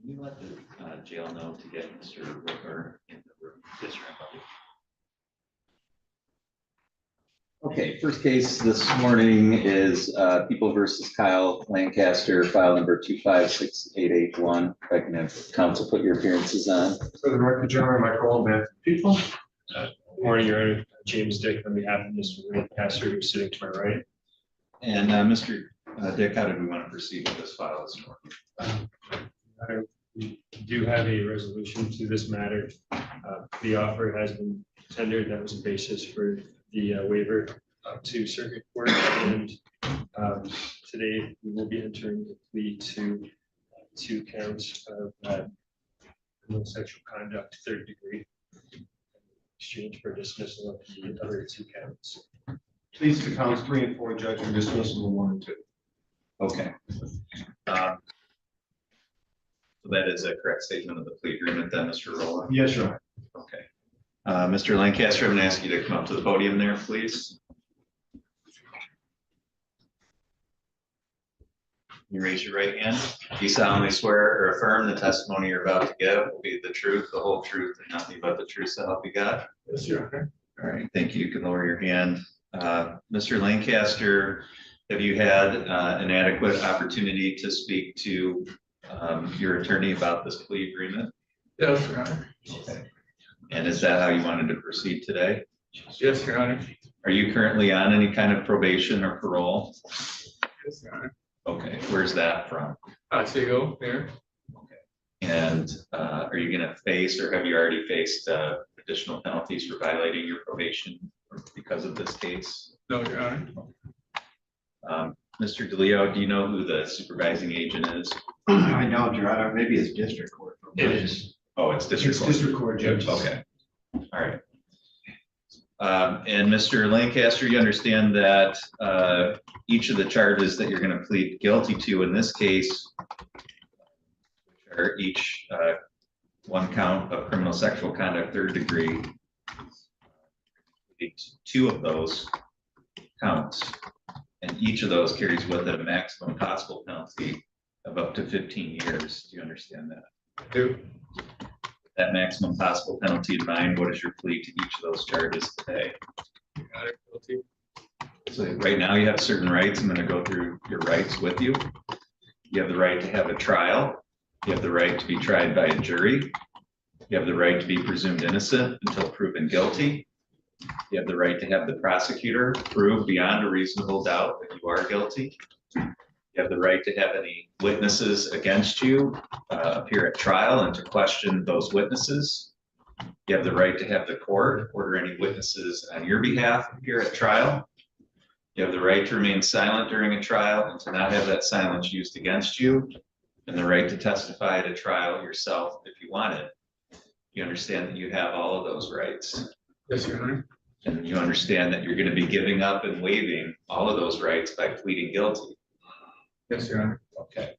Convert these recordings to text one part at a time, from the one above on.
you let the jail know to get Mr. Rooker in the room? Yes, sir. Okay, first case this morning is People versus Kyle Lancaster, file number 256881. If I can have counsel put your appearances on. For the record, John, Michael Oldman. People. Good morning, Your Honor. James Dick on behalf of Mr. Lancaster, who's sitting to my right. And Mr. Dick, how did we want to proceed with this file this morning? We do have a resolution to this matter. The offer has been tendered. That was the basis for the waiver to circuit court. And today we will be entering the plea to 2 counts of criminal sexual conduct, 3rd degree, in exchange for dismissal of the other 2 counts. Please to counts 3 and 4, judge, and dismissal of 1 and 2. Okay. So that is a correct statement of the plea agreement then, Mr. Rowland? Yes, Your Honor. Okay. Mr. Lancaster, I'm going to ask you to come up to the podium there, please. You raise your right hand. Do you solemnly swear or affirm the testimony you're about to give will be the truth, the whole truth, and nothing but the truth, so help you God? Yes, Your Honor. All right, thank you. You can lower your hand. Mr. Lancaster, have you had an adequate opportunity to speak to your attorney about this plea agreement? Yes, Your Honor. Okay. And is that how you wanted to proceed today? Yes, Your Honor. Are you currently on any kind of probation or parole? Yes, Your Honor. Okay, where's that from? Otsego, there. Okay. And are you going to face, or have you already faced additional penalties for violating your probation because of this case? No, Your Honor. Mr. DeLeo, do you know who the supervising agent is? I don't, Your Honor. Maybe it's district court. It is. Oh, it's district It's court. district court, judge. Okay. All right. And Mr. Lancaster, you understand that each of the charges that you're going to plead guilty to in this case, which are each 1 count of criminal sexual conduct, 3rd degree, 2 of those counts, and each of those carries with it a maximum possible penalty of up to 15 years. Do you understand that? I do. That maximum possible penalty in mind, what is your plea to each of those charges today? Got it. Guilty. So right now you have certain rights. I'm going to go through your rights with you. You have the right to have a trial. You have the right to be tried by a jury. You have the right to be presumed innocent until proven guilty. You have the right to have the prosecutor prove beyond a reasonable doubt that you are guilty. You have the right to have any witnesses against you appear at trial and to question those witnesses. You have the right to have the court order any witnesses on your behalf appear at trial. You have the right to remain silent during a trial and to not have that silence used against you, and the right to testify at a trial yourself if you want it. You understand that you have all of those rights. Yes, Your Honor. And you understand that you're going to be giving up and waiving all of those rights by pleading guilty. Yes, Your Honor. Okay.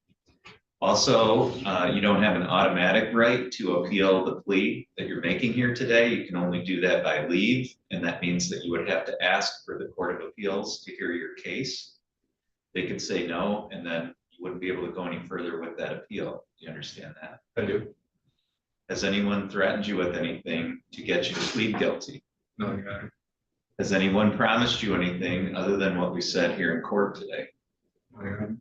Also, you don't have an automatic right to appeal the plea that you're making here today. You can only do that by leave, and that means that you would have to ask for the Court of Appeals to hear your case. They could say no, and then you wouldn't be able to go any further with that appeal. Do you understand that? I do. Has anyone threatened you with anything to get you to plead guilty? No, Your Honor. Has anyone promised you anything other than what we said here in court today? No, Your Honor.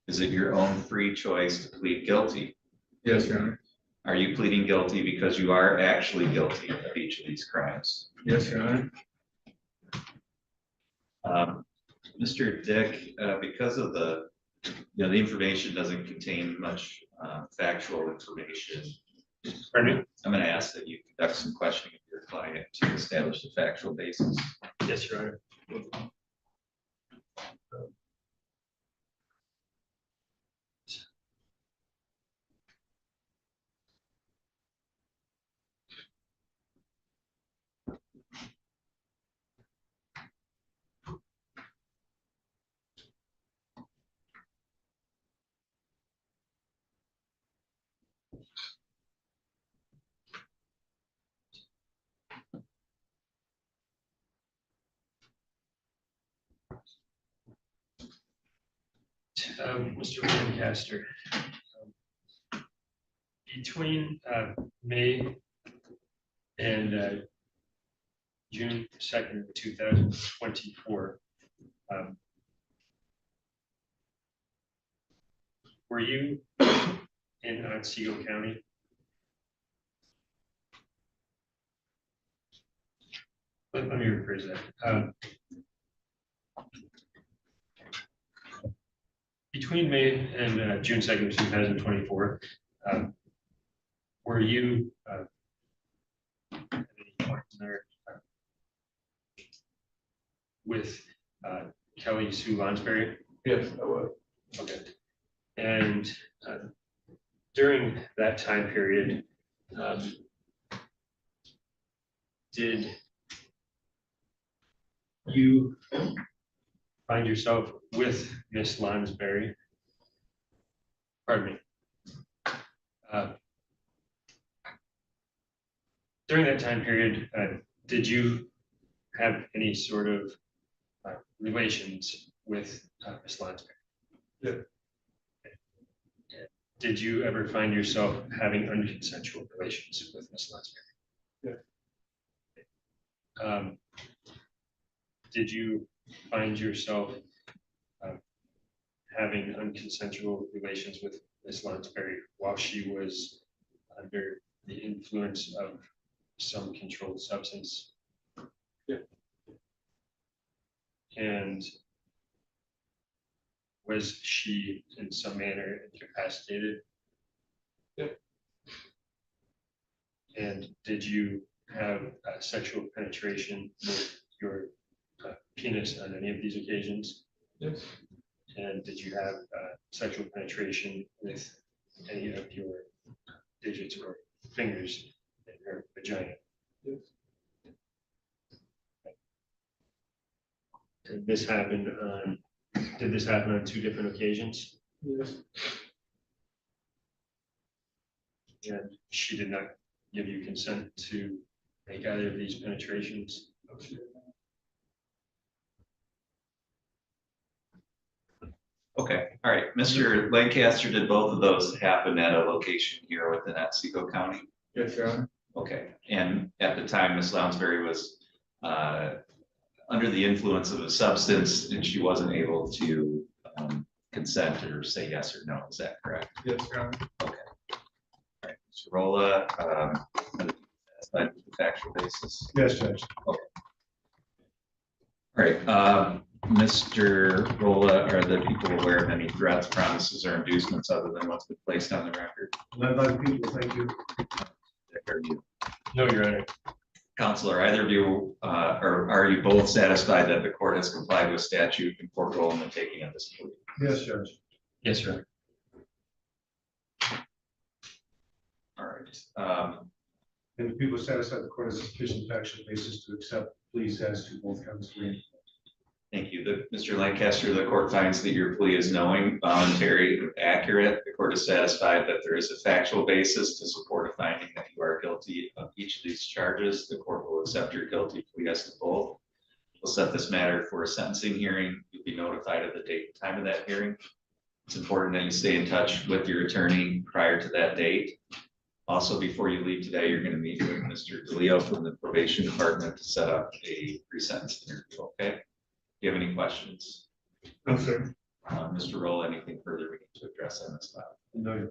Is it your own free choice to plead guilty? Yes, Your Honor. Are you pleading guilty because you are actually guilty of each of these crimes? Yes, Your Honor. Mr. Dick, because of the information doesn't contain much factual information. Pardon me? I'm going to ask that you conduct some questioning of your client to establish the factual basis. Yes, Your Honor. Mr. Lancaster, between May and June 2nd, 2024, were you in Otsego County? Let me rephrase that. Between May and June 2nd, 2024, were you at any point there with Kelly Sue Lonsberry? Yes, I was. Okay. And during that time period, did you find yourself with Miss Lonsberry? Pardon me. During that time period, did you have any sort of relations with Miss Lonsberry? Yeah. Did you ever find yourself having unconsensual relations with Miss Lonsberry? Yeah. Did you find yourself having unconsensual relations with Miss Lonsberry while she was under the influence of some controlled substance? Yeah. And was she in some manner incapacitated? Yeah. And did you have sexual penetration with your penis on any of these occasions? Yes. And did you have sexual penetration with any of your digits or fingers in her vagina? Yes. Did this happen on 2 different occasions? Yes. And she did not give you consent to make either of these penetrations? Okay, all right. Mr. Lancaster, did both of those happen at a location here within Otsego County? Yes, Your Honor. Okay, and at the time, Ms. Lounsbury was under the influence of a substance and she wasn't able to consent or say yes or no, is that correct? Yes, Your Honor. Okay. All right, Mr. Rolla, satisfied with the factual basis? Yes, Judge. All right, Mr. Rolla, are the people aware of any threats, promises, or inducements other than what's been placed on the record? None by the people, thank you. Are you, No, Your Honor. Counselor, either of you, or are you both satisfied that the court has complied with statute and court rule in the taking of this plea? Yes, Judge. Yes, Your Honor. All right. And the people satisfied the court has sufficient factual basis to accept pleas as to both counts 3 and 4. Thank you. Mr. Lancaster, the court finds that your plea is knowing, voluntary, and accurate. The court is satisfied that there is a factual basis to support a finding that you are guilty of each of these charges. The court will accept your guilty plea as to both. We'll set this matter for a sentencing hearing. You'll be notified of the date and time of that hearing. It's important that you stay in touch with your attorney prior to that date. Also, before you leave today, you're going to meet with Mr. DeLeo from the probation department to set up a pre-sentence interview, okay? Do you have any questions? No, sir. Mr. Roll, anything further we need to address on this file? No.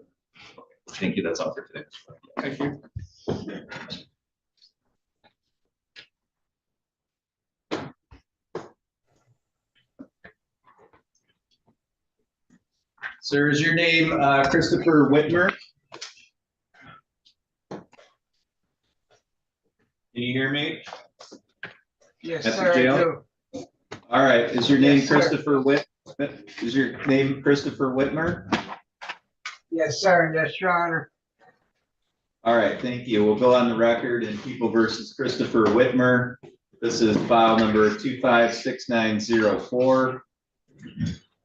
Thank you. That's all for today. Thank you. Sir, is your name Christopher Whitmer? Can you hear me? Yes, At the sir, I jail? do. All right. Is your name Yes, sir. Christopher Is your name Christopher Whitmer? Yes, sir, yes, Your Honor. All right. Thank you. We'll go on the record in People versus Christopher Whitmer. This is file number 256904.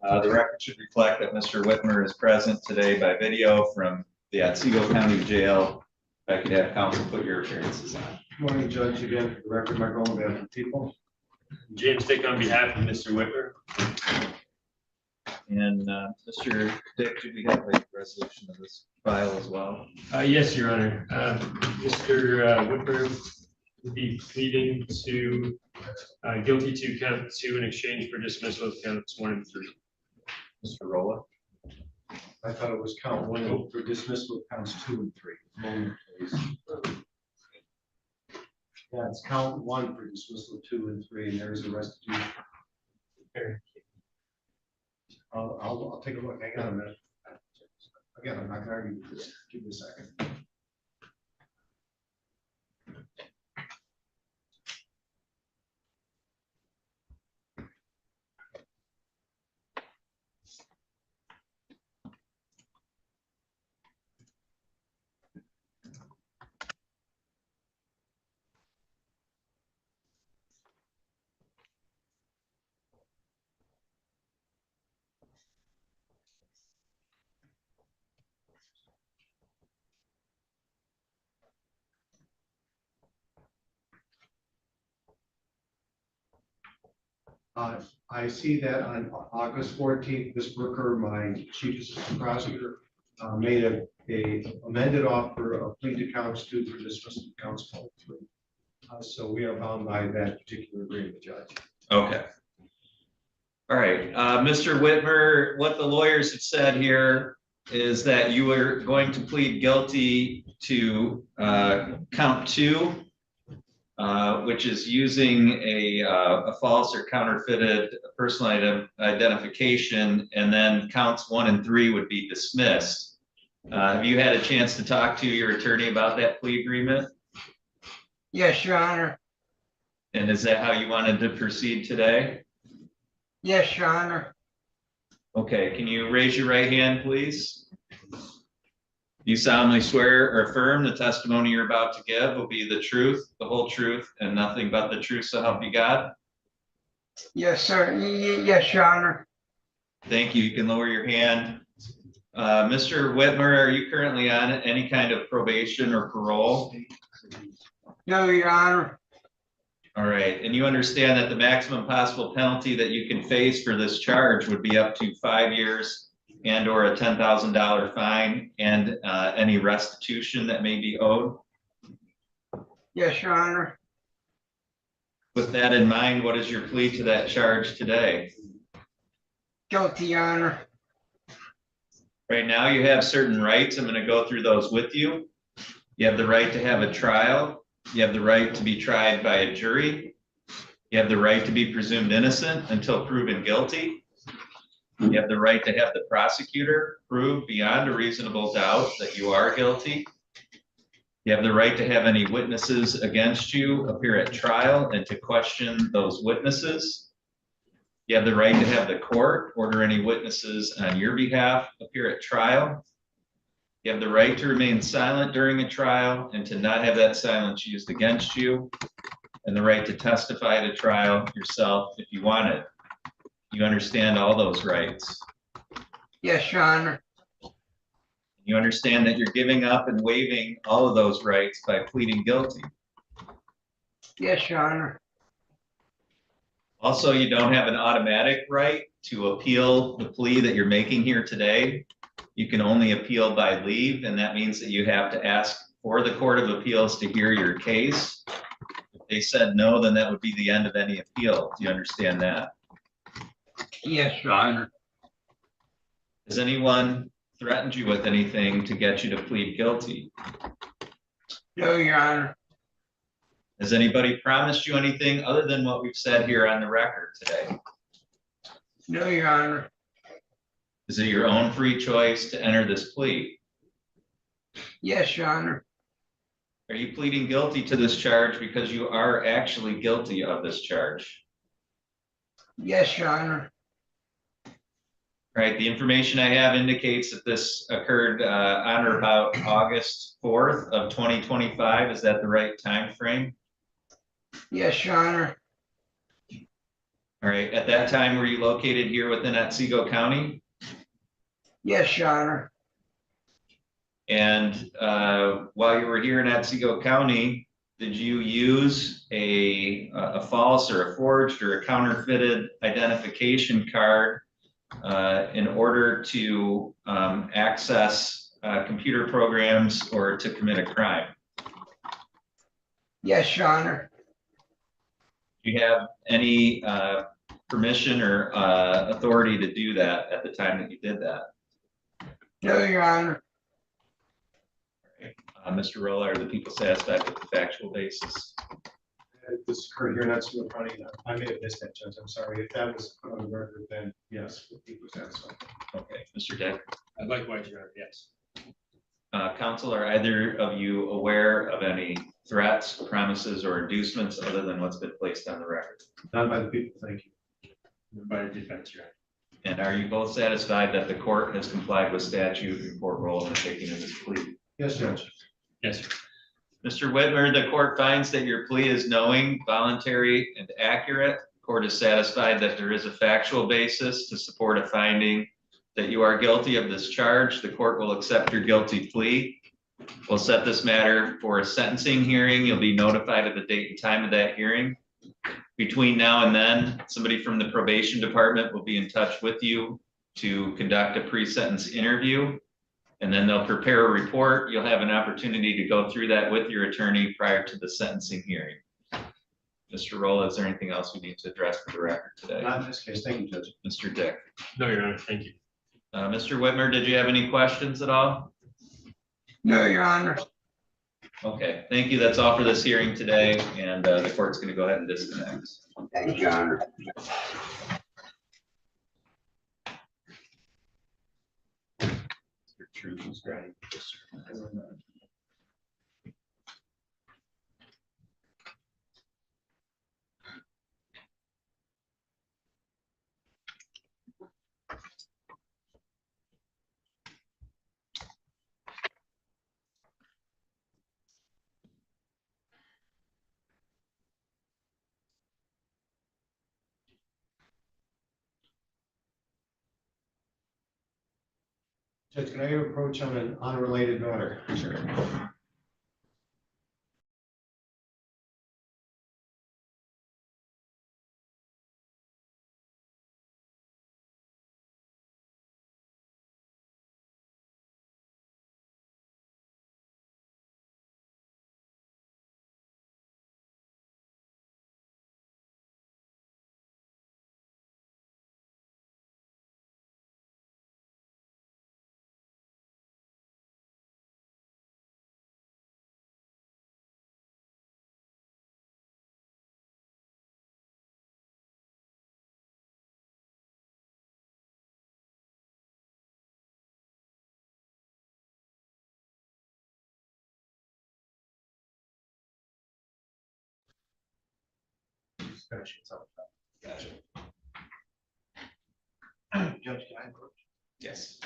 The record should reflect that Mr. Whitmer is present today by video from the Otsego County Jail. If I could have counsel put your appearances on. Good morning, Judge. Again, for the record, Michael, on behalf of the people. James Dick on behalf of Mr. Whitmer. And Mr. Dick, do we have a resolution of this file as well? Yes, Your Honor. Mr. Whitmer would be pleading to guilty to count 2 in exchange for dismissal of counts 1 and 3. Mr. Rolla? I thought it was count 1 for dismissal of counts 2 and 3. Moment, please. Yeah, it's count 1 for dismissal of 2 and 3, and there's a restitution. I'll take a look. Hang on a minute. Again, I'm not gonna argue with this. Give me a second. I see that on August 14th, Ms. Brooker, my chief assistant prosecutor, made a amended offer of plea to counts 2 for dismissal of counts 1 and 3. So we are bound by that particular agreement, Judge. Okay. All right, Mr. Whitmer, what the lawyers have said here is that you are going to plead guilty to count 2, which is using a false or counterfeited personal identification, and then counts 1 and 3 would be dismissed. Have you had a chance to talk to your attorney about that plea agreement? Yes, Your Honor. And is that how you wanted to proceed today? Yes, Your Honor. Okay, can you raise your right hand, please? You solemnly swear or affirm the testimony you're about to give will be the truth, the whole truth, and nothing but the truth, so help you God? Yes, sir. Yes, Your Honor. Thank you. You can lower your hand. Mr. Whitmer, are you currently on any kind of probation or parole? No, Your Honor. All right, and you understand that the maximum possible penalty that you can face for this charge would be up to 5 years and or a $10,000 fine and any restitution that may be owed? Yes, Your Honor. With that in mind, what is your plea to that charge today? Guilty, Your Honor. Right now, you have certain rights. I'm going to go through those with you. You have the right to have a trial. You have the right to be tried by a jury. You have the right to be presumed innocent until proven guilty. You have the right to have the prosecutor prove beyond a reasonable doubt that you are guilty. You have the right to have any witnesses against you appear at trial and to question those witnesses. You have the right to have the court order any witnesses on your behalf appear at trial. You have the right to remain silent during a trial and to not have that silence used against you, and the right to testify at a trial yourself if you want it. You understand all those rights. Yes, Your Honor. You understand that you're giving up and waiving all of those rights by pleading guilty. Yes, Your Honor. Also, you don't have an automatic right to appeal the plea that you're making here today. You can only appeal by leave, and that means that you have to ask for the Court of Appeals to hear your case. If they said no, then that would be the end of any appeal. Do you understand that? Yes, Your Honor. Has anyone threatened you with anything to get you to plead guilty? No, Your Honor. Has anybody promised you anything other than what we've said here on the record today? No, Your Honor. Is it your own free choice to enter this plea? Yes, Your Honor. Are you pleading guilty to this charge because you are actually guilty of this charge? Yes, Your Honor. Right, the information I have indicates that this occurred on or about August 4th of 2025. Is that the right time frame? Yes, Your Honor. All right, at that time, were you located here within Otsego County? Yes, Your Honor. And while you were here in Otsego County, did you use a false or a forged or a counterfeited identification card in order to access computer programs or to commit a crime. Yes, Your Honor. Do you have any permission or authority to do that at the time that you did that? No, Your Honor. Mr. Rolla, are the people satisfied with the factual basis? This occurred here, not so funny. I may have missed that, Judge. I'm sorry. If that was on the record, then yes, people satisfied. Okay, Mr. Dick. Likewise, Your Honor, yes. Counsel, are either of you aware of any threats, promises, or inducements other than what's been placed on the record? Not by the people, thank you. By the defense, Your Honor. And are you both satisfied that the court has complied with statute and court role in taking of this plea? Yes, Judge. Yes, sir. Mr. Whitmer, the court finds that your plea is knowing, voluntary, and accurate. The court is satisfied that there is a factual basis to support a finding that you are guilty of this charge. The court will accept your guilty plea. We'll set this matter for a sentencing hearing. You'll be notified of the date and time of that hearing. Between now and then, somebody from the probation department will be in touch with you to conduct a pre-sentence interview. And then they'll prepare a report. You'll have an opportunity to go through that with your attorney prior to the sentencing hearing. Mr. Rolla, is there anything else we need to address for the record today? Not in this case. Thank you, Judge. Mr. Dick. No, Your Honor, thank you. Mr. Whitmer, did you have any questions at all? No, Your Honor. Okay, thank you. That's all for this hearing today, and the court's going to go ahead and disconnect. Thank you, Your Honor. Truth is right. Judge, can I approach on an unrelated matter? Sure. Gotcha. Judge, can I approach? Yes.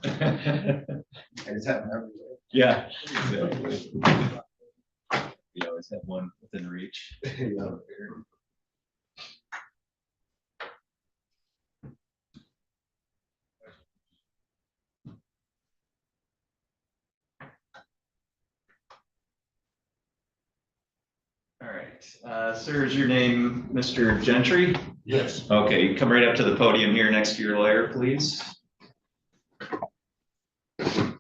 I just have everywhere. Yeah. Exactly. We always have one within reach. All right, sir, is your name Mr. Gentry? Yes. Okay, come right up to the podium here next to your lawyer, please. I'll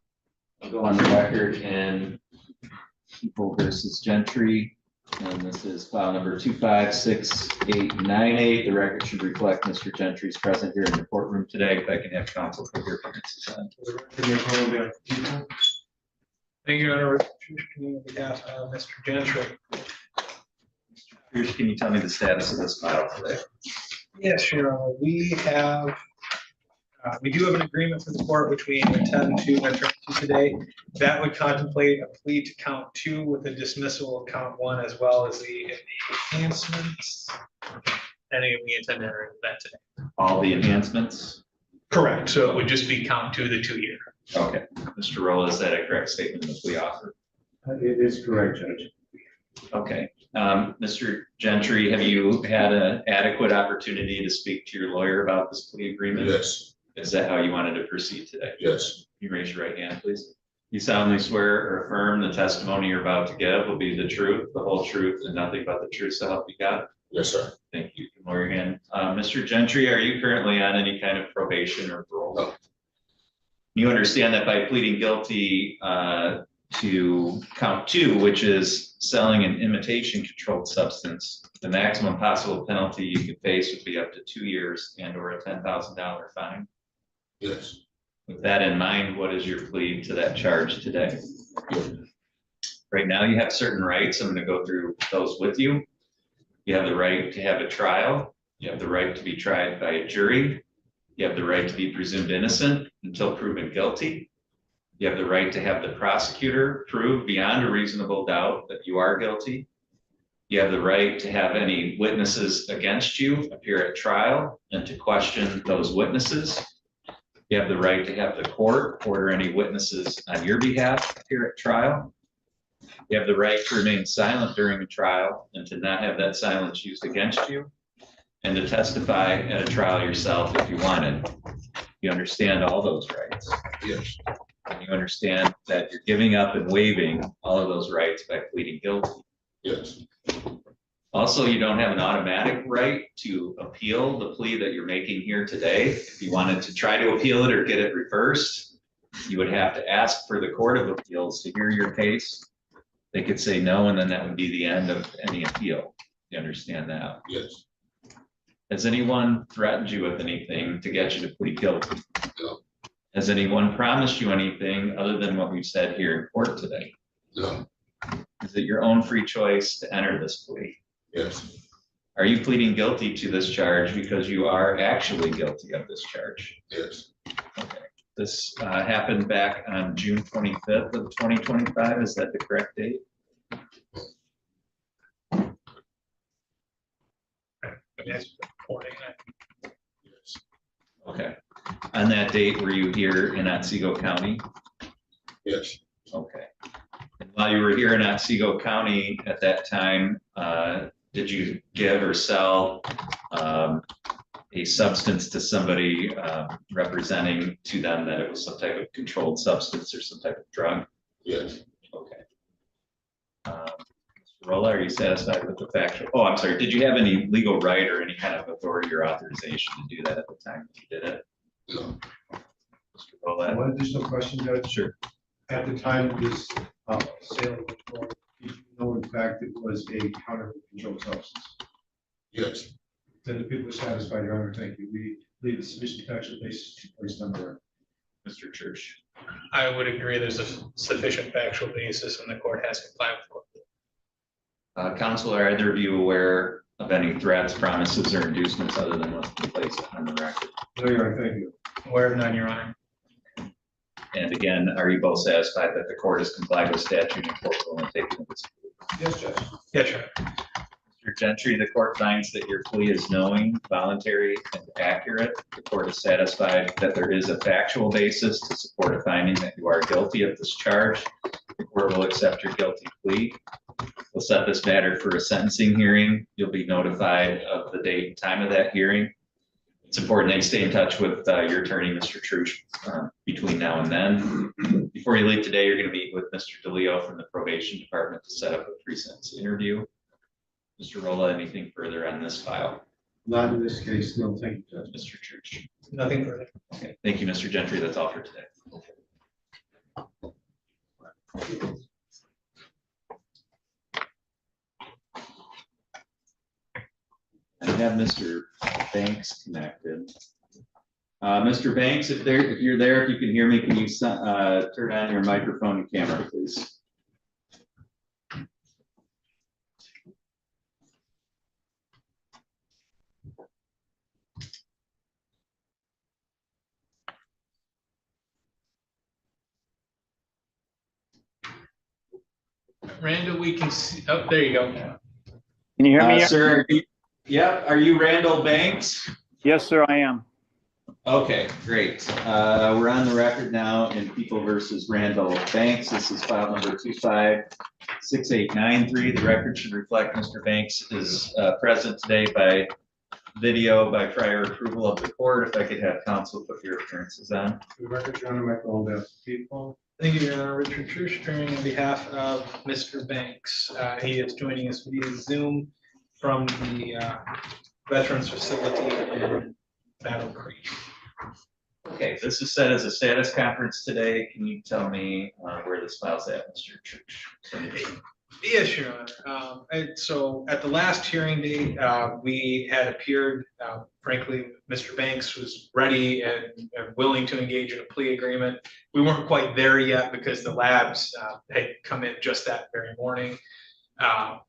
go on the record and People versus Gentry, and this is file number 256898. The record should reflect Mr. Gentry's present here in the courtroom today. If I can have counsel put your appearances on. Thank you, Your Honor. On behalf of Mr. Gentry. Here's, can you tell me the status of this file today? Yes, Your Honor. We do have an agreement for the court, which we intend to enter into today. That would contemplate a plea to count 2 with the dismissal of count 1, as well as the enhancements. And we intend to enter into that today. All the enhancements? Correct. So it would just be count 2, the 2-year. Okay, Mr. Rolla, is that a correct statement of the plea offer? It is correct, Judge. Okay, Mr. Gentry, have you had an adequate opportunity to speak to your lawyer about this plea agreement? Yes, Is that how you wanted to proceed today? yes, You raise your right hand, please. You solemnly swear or affirm the testimony you're about to give will be the truth, the whole truth, and nothing but the truth, so help you God? yes, sir. Thank you. You can lower your hand. Mr. Gentry, are you currently on any kind of probation or parole? No. You understand that by pleading guilty to count 2, which is selling an imitation controlled substance, the maximum possible penalty you could face would be up to 2 years and or a $10,000 fine. Yes, With that in mind, what is your plea to that charge today? Right now, you have certain rights. I'm going to go through those with you. You have the right to have a trial. You have the right to be tried by a jury. You have the right to be presumed innocent until proven guilty. You have the right to have the prosecutor prove beyond a reasonable doubt that you are guilty. You have the right to have any witnesses against you appear at trial and to question those witnesses. You have the right to have the court order any witnesses on your behalf appear at trial. You have the right to remain silent during a trial and to not have that silence used against you, and to testify at a trial yourself if you wanted. You understand all those rights. yes, And you understand that you're giving up and waiving all of those rights by pleading guilty. yes, Also, you don't have an automatic right to appeal the plea that you're making here today. If you wanted to try to appeal it or get it reversed, you would have to ask for the Court of Appeals to hear your case. They could say no, and then that would be the end of any appeal. You understand that? yes, Has anyone threatened you with anything to get you to plead guilty? No. Has anyone promised you anything other than what we've said here in court today? no, Is it your own free choice to enter this plea? yes, Are you pleading guilty to this charge because you are actually guilty of this charge? yes, Okay. This happened back on June 25th of 2025. Is that the correct date? yes, Okay. On that date, were you here in Otsego County? yes, Okay. And while you were here in Otsego County at that time, did you give or sell a substance to somebody representing to them that it was some type of controlled substance or some type of drug? yes, Okay. Mr. Rolla, are you satisfied with the factual? Oh, I'm sorry. Did you have any legal right or any kind of authority or authorization to do that at the time that you did it? no, Mr. Rolla? One additional question, Judge. Sure. At the time of this sale of control, did you know in fact it was a counterfeit controlled substance? yes, Then the people are satisfied, Your Honor. Thank you. We leave a sufficient factual basis to place on the record. Mr. Church. I would agree there's a sufficient factual basis and the court has complied with court. Counsel, are either of you aware of any threats, promises, or inducements other than what's been placed on the record? No, Your Honor. Thank you. Aware of none, Your Honor. And again, are you both satisfied that the court has complied with statute and court will take this? Yes, Judge. Yes, Your Honor. Mr. Gentry, the court finds that your plea is knowing, voluntary, and accurate. The court is satisfied that there is a factual basis to support a finding that you are guilty of this charge. The court will accept your guilty plea. We'll set this matter for a sentencing hearing. You'll be notified of the date and time of that hearing. It's important that you stay in touch with your attorney, Mr. Trush, between now and then. Before you leave today, you're going to meet with Mr. DeLeo from the probation department to set up a pre-sentence interview. Mr. Rolla, anything further on this file? Not in this case. No, thank you, Judge. Mr. Church. Nothing further. Okay, thank you, Mr. Gentry. That's all for today. I have Mr. Banks connected. Mr. Banks, if you're there, if you can hear me, can you turn on your microphone and camera, please? Randall, we can see, oh, there you go. Can you hear me? Sir, yep, are you Randall Banks? Yes, sir, I am. Okay, great. We're on the record now in People versus Randall Banks. This is file number 256893. The record should reflect Mr. Banks is present today by video by prior approval of the court. If I could have counsel put your appearances on. For the record, John, Michael, on behalf of people. Thank you, Your Honor. Richard Truestring on behalf of Mr. Banks. He is joining us via Zoom from the Veterans Facility in Battle Creek. Okay, this is set as a status conference today. Can you tell me where this file's at, Mr. Church? Yes, Your Honor. So at the last hearing date, we had appeared, frankly, Mr. Banks was ready and willing to engage in a plea agreement. We weren't quite there yet because the labs had come in just that very morning.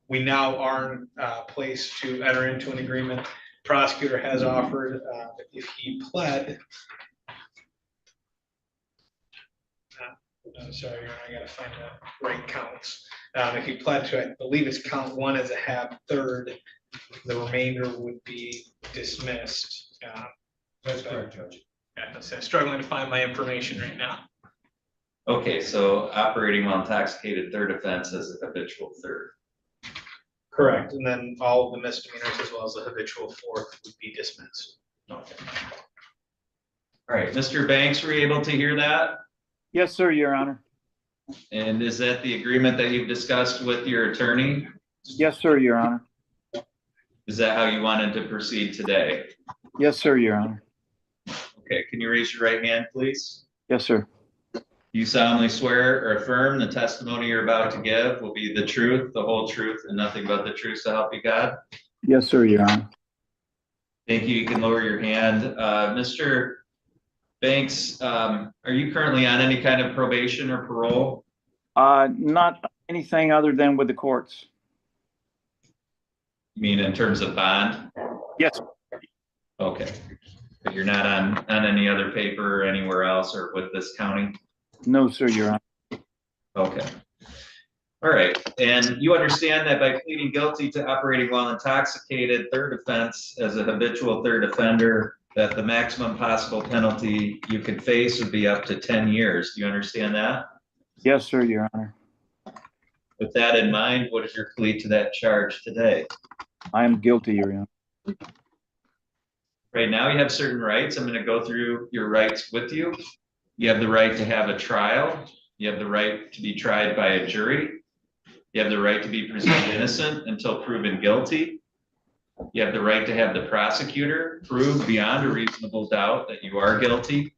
We now are in place to enter into an agreement. Prosecutor has offered if he pled. Sorry, Your Honor, I gotta find the right counts. If he pled to, I believe it's count 1 as a half third, the remainder would be dismissed. That's correct, Judge. I'm struggling to find my information right now. Okay, so operating while intoxicated third offense as a habitual third. Correct, and then all of the misdemeanors as well as the habitual fourth would be dismissed. Okay. All right, Mr. Banks, were you able to hear that? Yes, sir, Your Honor. And is that the agreement that you've discussed with your attorney? Yes, sir, Your Honor. Is that how you wanted to proceed today? Yes, sir, Your Honor. Okay, can you raise your right hand, please? Yes, sir. You solemnly swear or affirm the testimony you're about to give will be the truth, the whole truth, and nothing but the truth to help you God? Yes, sir, Your Honor. Thank you. You can lower your hand. Mr. Banks, are you currently on any kind of probation or parole? Not anything other than with the courts. You mean in terms of bond? Yes. Okay. But you're not on any other paper or anywhere else or with this county? No, sir, Your Honor. Okay. All right. And you understand that by pleading guilty to operating while intoxicated, third offense as a habitual third offender, that the maximum possible penalty you could face would be up to 10 years. Do you understand that? Yes, sir, Your Honor. With that in mind, what is your plea to that charge today? I am guilty, Your Honor. Right now, you have certain rights. I'm going to go through your rights with you. You have the right to have a trial. You have the right to be tried by a jury. You have the right to be presumed innocent until proven guilty. You have the right to have the prosecutor prove beyond a reasonable doubt that you are guilty.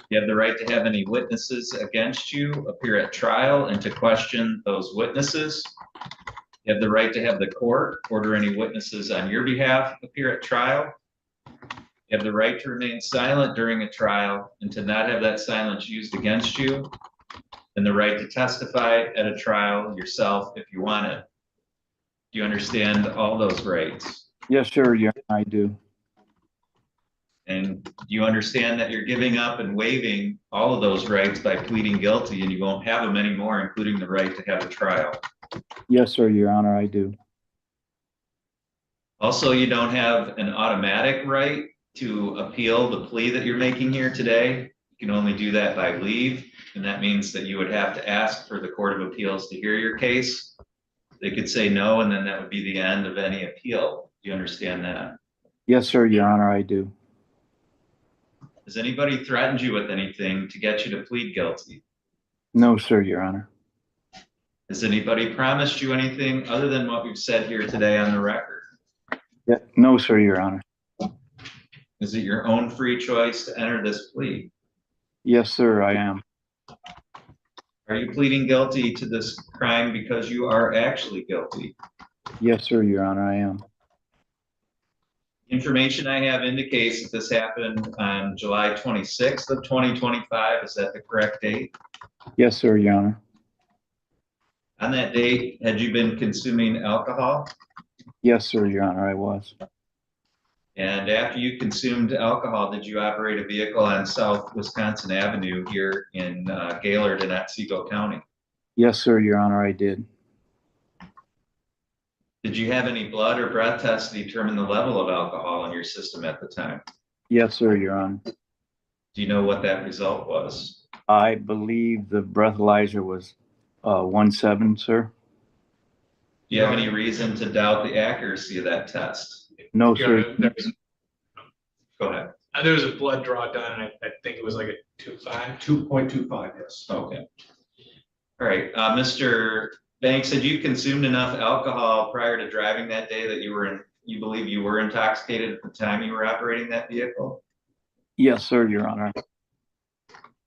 You have the right to have any witnesses against you appear at trial and to question those witnesses. You have the right to have the court order any witnesses on your behalf appear at trial. You have the right to remain silent during a trial and to not have that silence used against you, and the right to testify at a trial yourself if you want it. Do you understand all those rights? Yes, sir, Your Honor, I do. And do you understand that you're giving up and waiving all of those rights by pleading guilty, and you won't have them anymore, including the right to have a trial? Yes, sir, Your Honor, I do. Also, you don't have an automatic right to appeal the plea that you're making here today. You can only do that by leave, and that means that you would have to ask for the Court of Appeals to hear your case. They could say no, and then that would be the end of any appeal. Do you understand that? Yes, sir, Your Honor, I do. Has anybody threatened you with anything to get you to plead guilty? No, sir, Your Honor. Has anybody promised you anything other than what we've said here today on the record? Yeah, no, sir, Your Honor. Is it your own free choice to enter this plea? Yes, sir, I am. Are you pleading guilty to this crime because you are actually guilty? Yes, sir, Your Honor, I am. Information I have indicates that this happened on July 26th of 2025. Is that the correct date? Yes, sir, Your Honor. On that date, had you been consuming alcohol? Yes, sir, Your Honor, I was. And after you consumed alcohol, did you operate a vehicle on South Wisconsin Avenue here in Gaylord and Otsego County? Yes, sir, Your Honor, I did. Did you have any blood or breath tests to determine the level of alcohol in your system at the time? Yes, sir, Your Honor. Do you know what that result was? I believe the breathalyzer was 1.7, sir. Do you have any reason to doubt the accuracy of that test? No, Your sir. Honor, Go ahead. there was a blood draw done, and I think it was like a 2.5. 2.25, yes. Okay. All right, Mr. Banks, had you consumed enough alcohol prior to driving that day that you believe you were intoxicated at the time you were operating that vehicle? Yes, sir, Your Honor.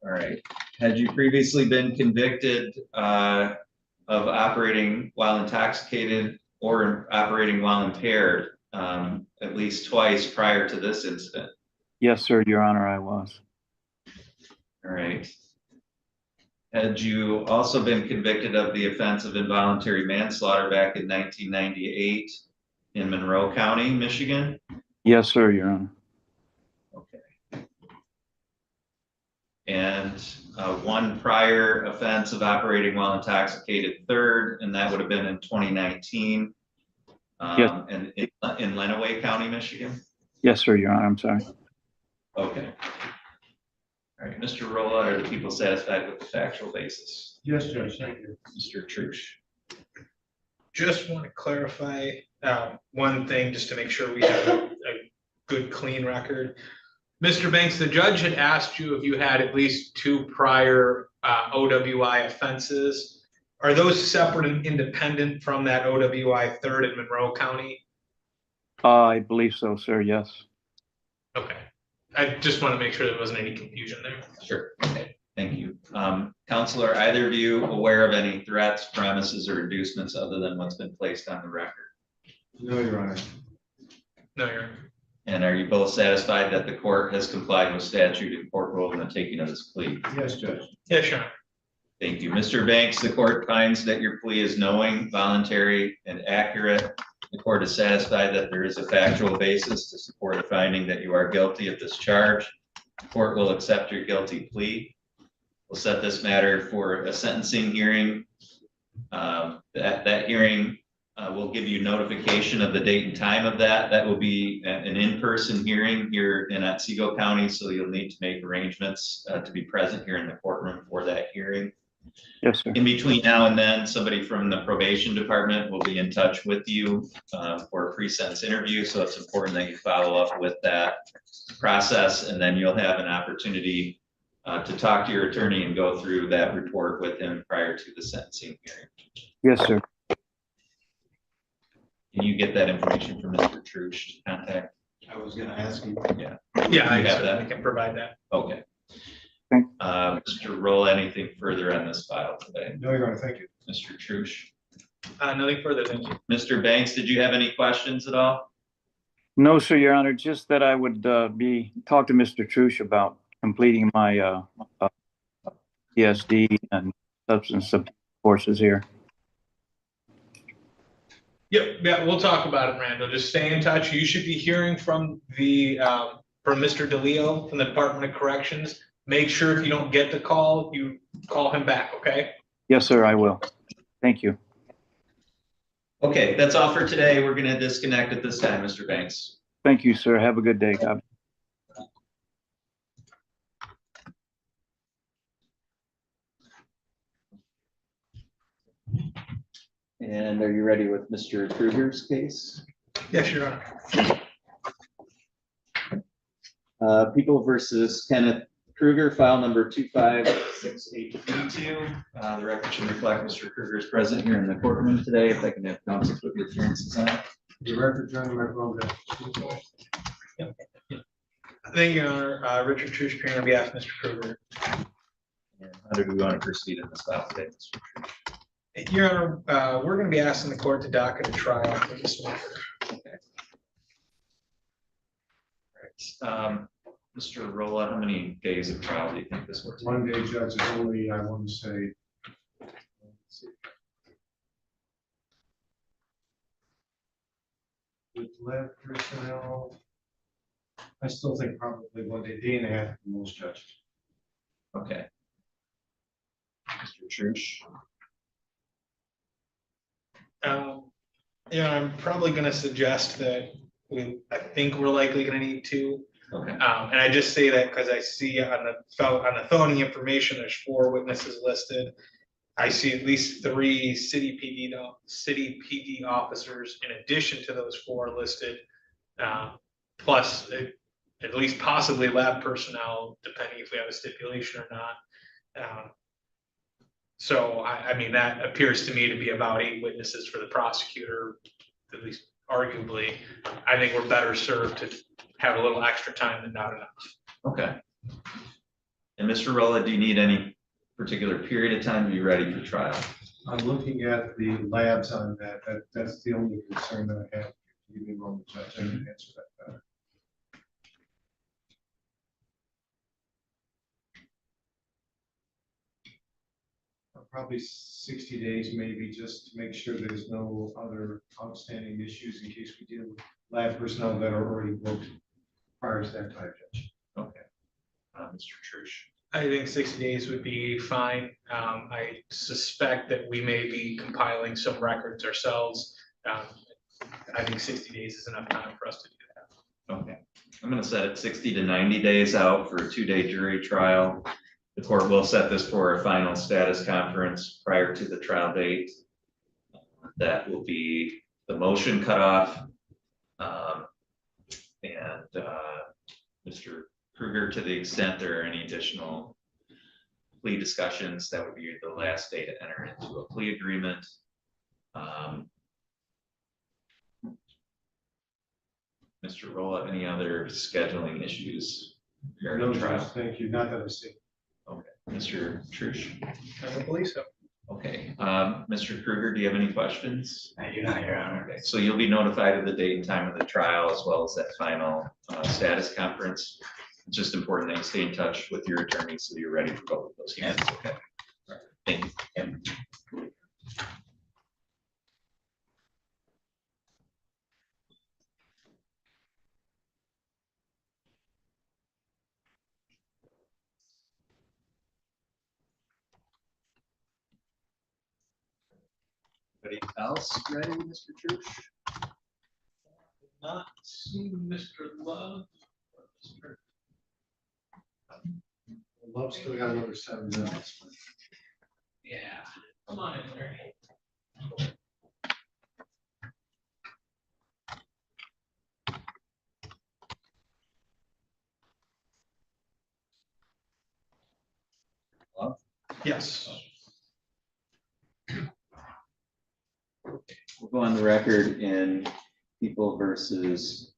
All right. Had you previously been convicted of operating while intoxicated or operating while impaired at least twice prior to this incident? Yes, sir, Your Honor, I was. All right. Had you also been convicted of the offense of involuntary manslaughter back in 1998 in Monroe County, Michigan? Yes, sir, Your Honor. Okay. And one prior offense of operating while intoxicated third, and that would have been in 2019. Yes. And in Lenawee County, Michigan? Yes, sir, Your Honor, I'm sorry. Okay. All right, Mr. Rolla, are the people satisfied with the factual basis? Yes, Judge, thank you. Mr. Trush? Just want to clarify one thing, just to make sure we have a good, clean record. Mr. Banks, the judge had asked you if you had at least 2 prior OWI offenses. Are those separate and independent from that OWI third in Monroe County? I believe so, sir, yes. Okay. I just want to make sure there wasn't any confusion there. Sure. Okay. Thank you. Counselor, are either of you aware of any threats, promises, or inducements other than what's been placed on the record? No, Your Honor. No, Your Honor. And are you both satisfied that the court has complied with statute and court rule in the taking of this plea? Yes, Judge. Yes, Your Honor. Thank you. Mr. Banks, the court finds that your plea is knowing, voluntary, and accurate. The court is satisfied that there is a factual basis to support a finding that you are guilty of this charge. The court will accept your guilty plea. We'll set this matter for a sentencing hearing. That hearing will give you notification of the date and time of that. That will be an in-person hearing here in Otsego County, so you'll need to make arrangements to be present here in the courtroom for that hearing. Yes, sir. In between now and then, somebody from the probation department will be in touch with you for a pre-sentence interview. So it's important that you follow up with that process, and then you'll have an opportunity to talk to your attorney and go through that report with him prior to the sentencing hearing. Yes, sir. Can you get that information from Mr. Trush to contact? I was gonna ask you. Yeah. Yeah, I You have that? can provide that. Okay. Okay. Mr. Roll, anything further on this file today? No, Your Honor, thank you. Mr. Trush? Nothing further, thank you. Mr. Banks, did you have any questions at all? No, sir, Your Honor, just that I would talk to Mr. Trush about completing my PSD and substance abuse courses here. Yeah, we'll talk about it, Randall. Just stay in touch. You should be hearing from from Mr. DeLeo from the Department of Corrections. Make sure if you don't get the call, you call him back, okay? Yes, sir, I will. Thank you. Okay, that's all for today. We're going to disconnect at this time, Mr. Banks. Thank you, sir. Have a good day. God. And are you ready with Mr. Kruger's case? Yes, Your Honor. People versus Kenneth Kruger, file number 256832. The record should reflect Mr. Kruger is present here in the courtroom today. If I can have counsel put your appearances on. The record, John, my phone. Thank you, Your Honor. Richard Trush, appearing on behalf of Mr. Kruger. And how do we want to proceed in this file today, Mr. Trush? Your Honor, we're going to be asking the court to docket a trial for this matter. Okay. All right. Mr. Rolla, how many days of trial do you think this will take? 1 day, Judge, is only, I want to say, let's see. With lab personnel, I still think probably 1 day, day and a half for most judges. Okay. Mr. Trush? Yeah, I'm probably going to suggest that I think we're likely going to need 2. Okay, And I just say that because I see on the felony information, there's 4 witnesses listed. I see at least 3 city PD officers in addition to those 4 listed, plus at least possibly lab personnel, depending if we have a stipulation or not. So I mean, that appears to me to be about 8 witnesses for the prosecutor, at least arguably. I think we're better served to have a little extra time than not enough. okay. And Mr. Rolla, do you need any particular period of time to be ready for trial? I'm looking at the labs on that. That's the only concern that I have. Give me a moment, Judge, I can answer that better. Probably 60 days, maybe, just to make sure there's no other outstanding issues in case we deal with lab personnel that are already booked prior to that time, Judge. Okay. Mr. Trush. I think 60 days would be fine. I suspect that we may be compiling some records ourselves. I think 60 days is enough time for us to do that. Okay, I'm gonna set it 60 to 90 days out for a 2-day jury trial. The court will set this for a final status conference prior to the trial date. That will be the motion cutoff. Mr. Kruger, to the extent there are any additional plea discussions, that would be the last day to enter into a plea agreement. Mr. Rolla, any other scheduling issues? No, Judge, thank you. Not that I see. Okay, Mr. Trush. I don't believe so. Okay, Mr. Kruger, do you have any questions? I do not, Your Honor. Okay, so you'll be notified of the date and time of the trial as well as that final status conference. It's just important that you stay in touch with your attorney so you're ready for both of those hearings. Okay. All right. Thank you. Anybody else ready, Mr. Trush? Not see Mr. Love. Love's still got another 7 minutes. Yeah, come on in there. Love? Yes. We'll go on the record in People versus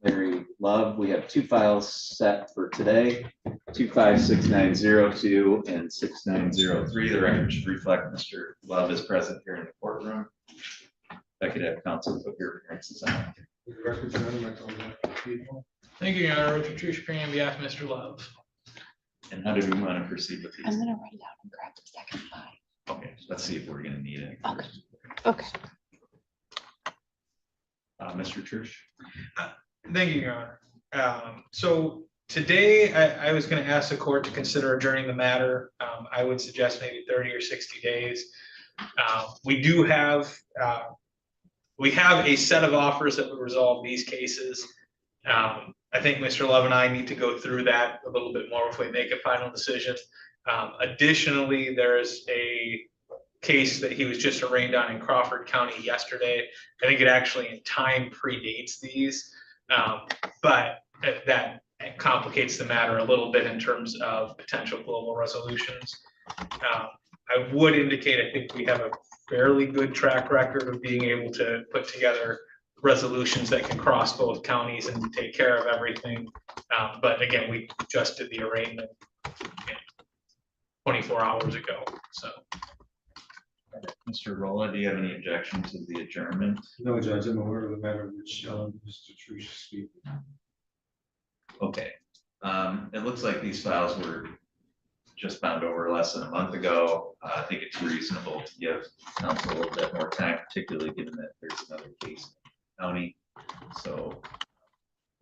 Larry Love. We have 2 files set for today, 256902 and 6903. The record should reflect Mr. Love is present here in the courtroom. If I could have counsel put your appearances on. The records are on, I told you. Thank you, Your Honor. Richard Trush, appearing on behalf of Mr. Love. And how do we want to proceed with these? I'm gonna write it out and grab the second file. Okay, let's see if we're gonna need it. Okay. Okay. Mr. Trush? Thank you, Your Honor. So today, I was going to ask the court to consider adjourning the matter. I would suggest maybe 30 or 60 days. We do have, we have a set of offers that would resolve these cases. I think Mr. Love and I need to go through that a little bit more before we make a final decision. Additionally, there's a case that he was just arraigned on in Crawford County yesterday. I think it actually in time predates these, but that complicates the matter a little bit in terms of potential global resolutions. I would indicate, I think we have a fairly good track record of being able to put together resolutions that can cross both counties and take care of everything. But again, we just did the arraignment 24 hours ago, so. Mr. Rolla, do you have any objection to the adjournment? No, Judge, I'm aware of the matter which Mr. Trush is speaking. Okay, it looks like these files were just bound over less than a month ago. I think it's reasonable to give counsel a little bit more time, particularly given that there's another case in the county. So,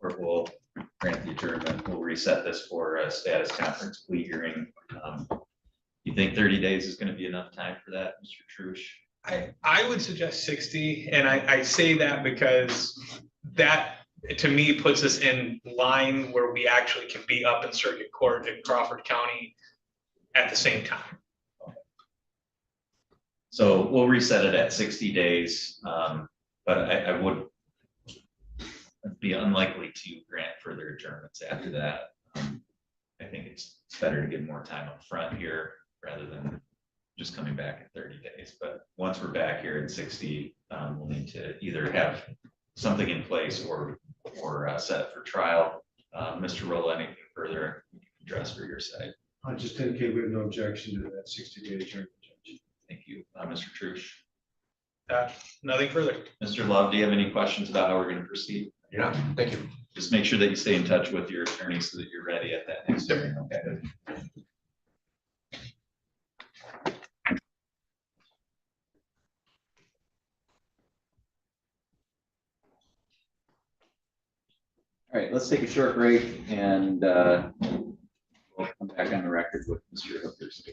or we'll grant the adjournment. We'll reset this for a status conference plea hearing. You think 30 days is going to be enough time for that, Mr. Trush? I would suggest 60, and I say that because that to me, puts us in line where we actually can be up in circuit court in Crawford County at the same time. So we'll reset it at 60 days, but I would be unlikely to grant further adjournments after that. I think it's better to give more time up front here rather than just coming back in 30 days. But once we're back here at 60, we'll need to either have something in place or set it for trial. Mr. Rolla, anything further you can address for your side? I just indicate we have no objection to that 60-day adjournment, Judge. Thank you. Mr. Truce. Nothing further. Mr. Love, do you have any questions about how we're going to proceed? Yeah, thank you. Just make sure that you stay in touch with your attorney so that you're ready at that next hearing. Okay. All right, let's take a short break and we'll come back on the record with Mr. Hooker's.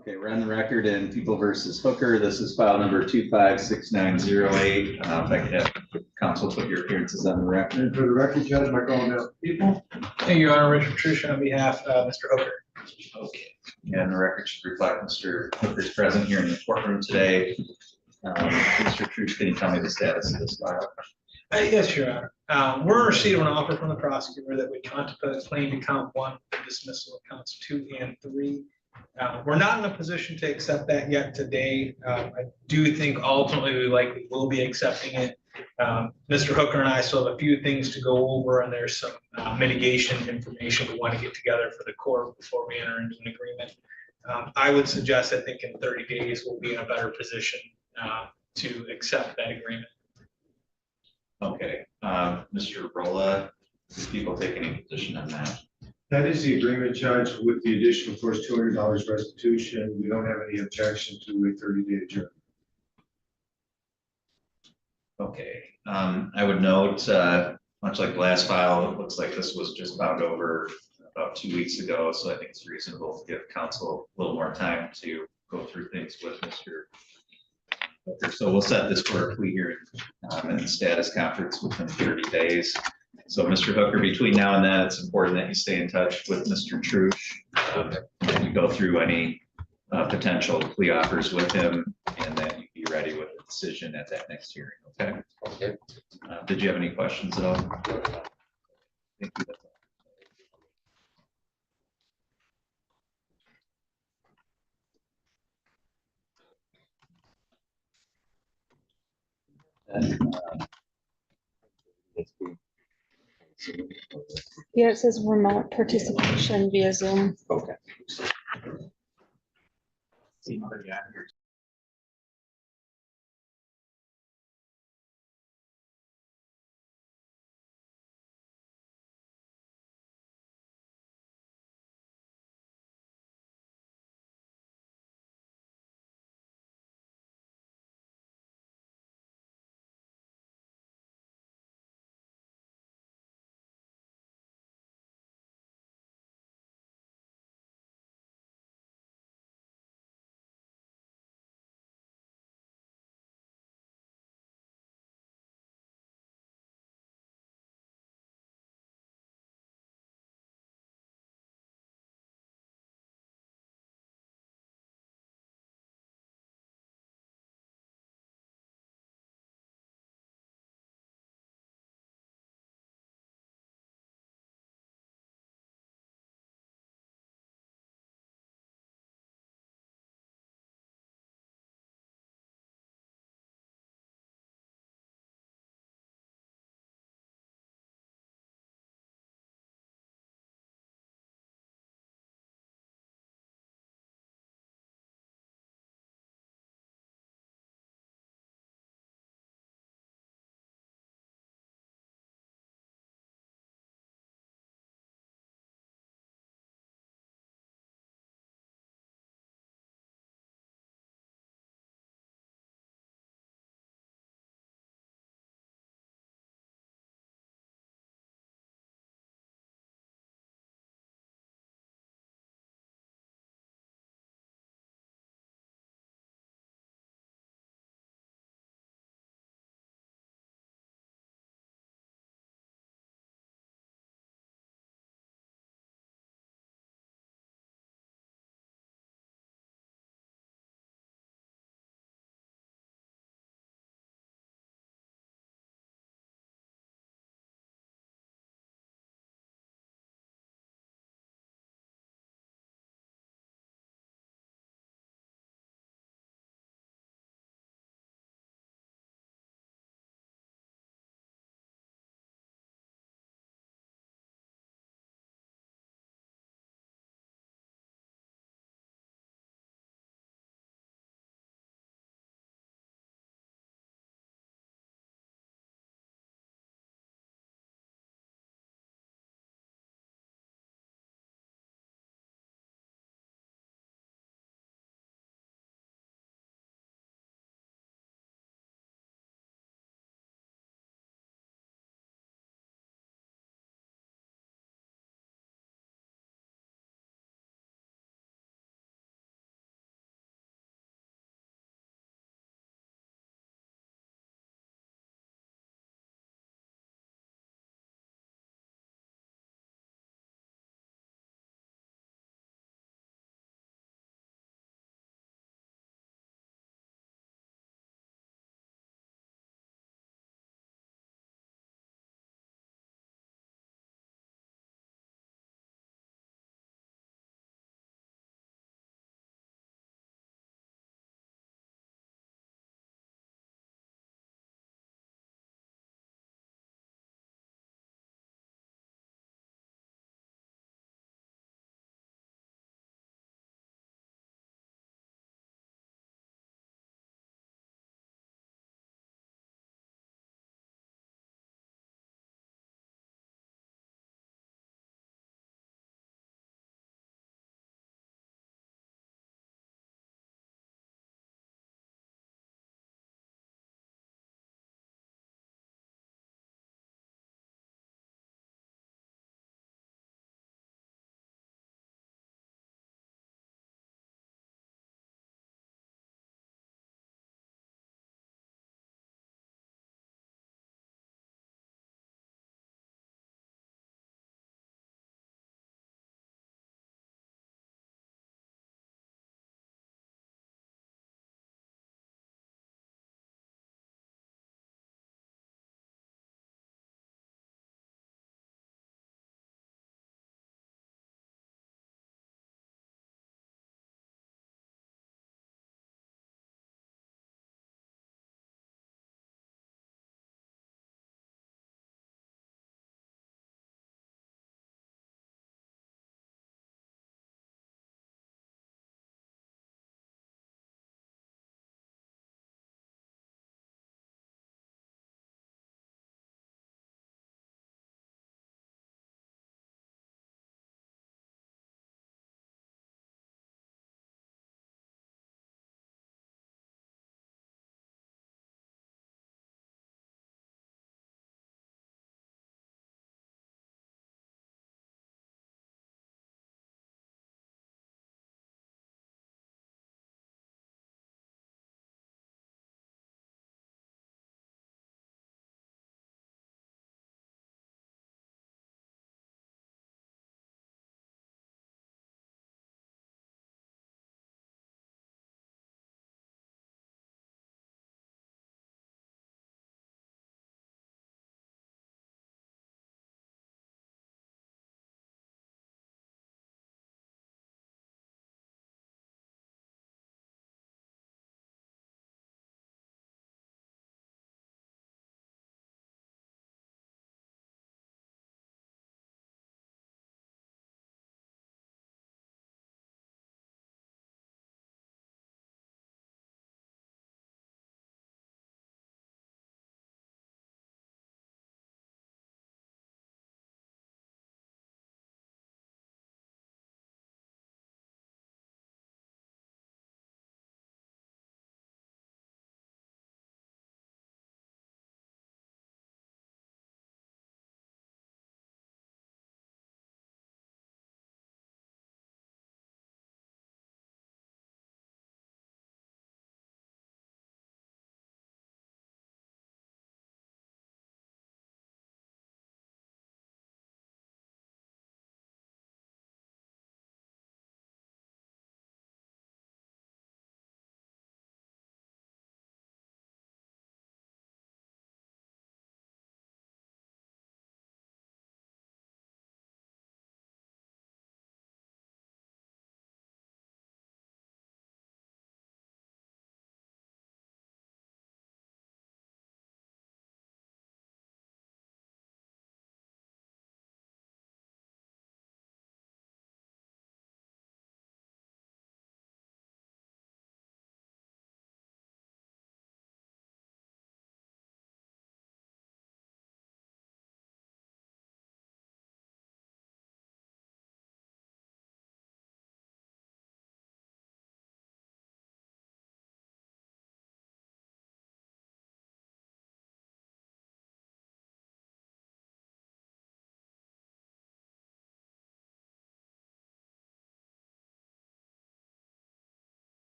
Okay, we're on the record in People versus Hooker. This is file number 256908. If I could have counsel put your appearances on the record. And for the record, Judge, my call now, people. Thank you, Your Honor. Richard Trucia on behalf of Mr. Hooker. Okay, and the record should reflect Mr. Hooker's present here in the courtroom today. Mr. Truce, can you tell me the status of this file? Yes, Your Honor. We're receiving an offer from the prosecutor that would contemplate plain to count 1 for dismissal of counts 2 and 3. We're not in a position to accept that yet today. I do think ultimately we likely will be accepting it. Mr. Hooker and I still have a few things to go over, and there's some mitigation information we want to get together for the court before we enter into an agreement. I would suggest, I think in 30 days, we'll be in a better position to accept that agreement. Okay, Mr. Rolla, do people take any position on that? That is the agreement, Judge, with the addition, of course, $200 restitution. We don't have any objection to a 30-day adjournment. Okay, I would note, much like the last file, it looks like this was just bound over about 2 weeks ago, so I think it's reasonable to give counsel a little more time to go through things with Mr. Hooker. So we'll set this for a plea hearing and status conference within 30 days. So Mr. Hooker, between now and then, it's important that you stay in touch with Mr. Truce, and you go through any potential plea offers with him, and that you be ready with a decision at that next hearing, okay? Okay. Did you have any questions at all? Thank you. Yeah, it says remote participation via Zoom. Okay.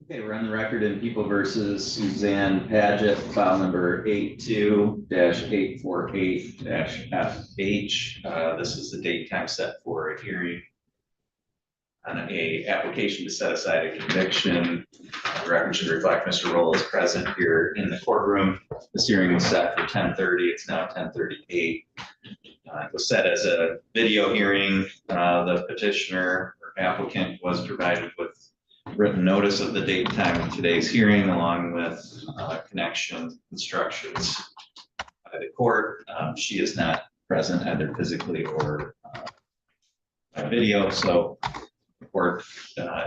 Okay, we're on the record in People versus Suzanne Paget, file number 82-848-FH. This is the date time set for a hearing on a application to set aside a conviction. The record should reflect Mr. Roll is present here in the courtroom. This hearing was set for 10:30. It's now 10:38. It was set as a video hearing. The petitioner or applicant was provided with written notice of the date and time of today's hearing, along with connection instructions by the court. She is not present either physically or by video, so the court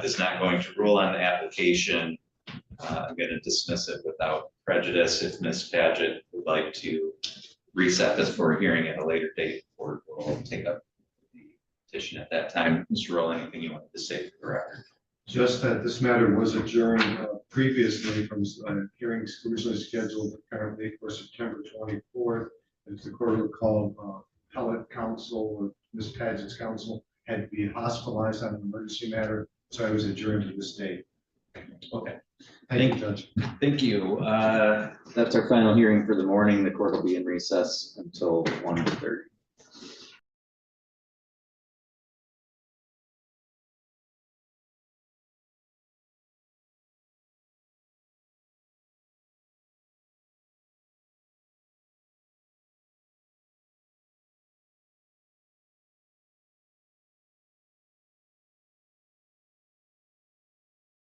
is not going to rule on the application. I'm going to dismiss it without prejudice. If Ms. Paget would like to reset this for a hearing at a later date, or we'll take up the petition at that time. Mr. Roll, anything you wanted to say for the record? Just that this matter was adjourned previously from hearings originally scheduled apparently for September 24th. As the court recalled, appellate counsel or Ms. Paget's counsel had to be hospitalized on an emergency matter, so I was adjourned to this date. Okay. Thank you, Judge. Thank you. That's our final hearing for the morning. The court will be in recess until 1:30.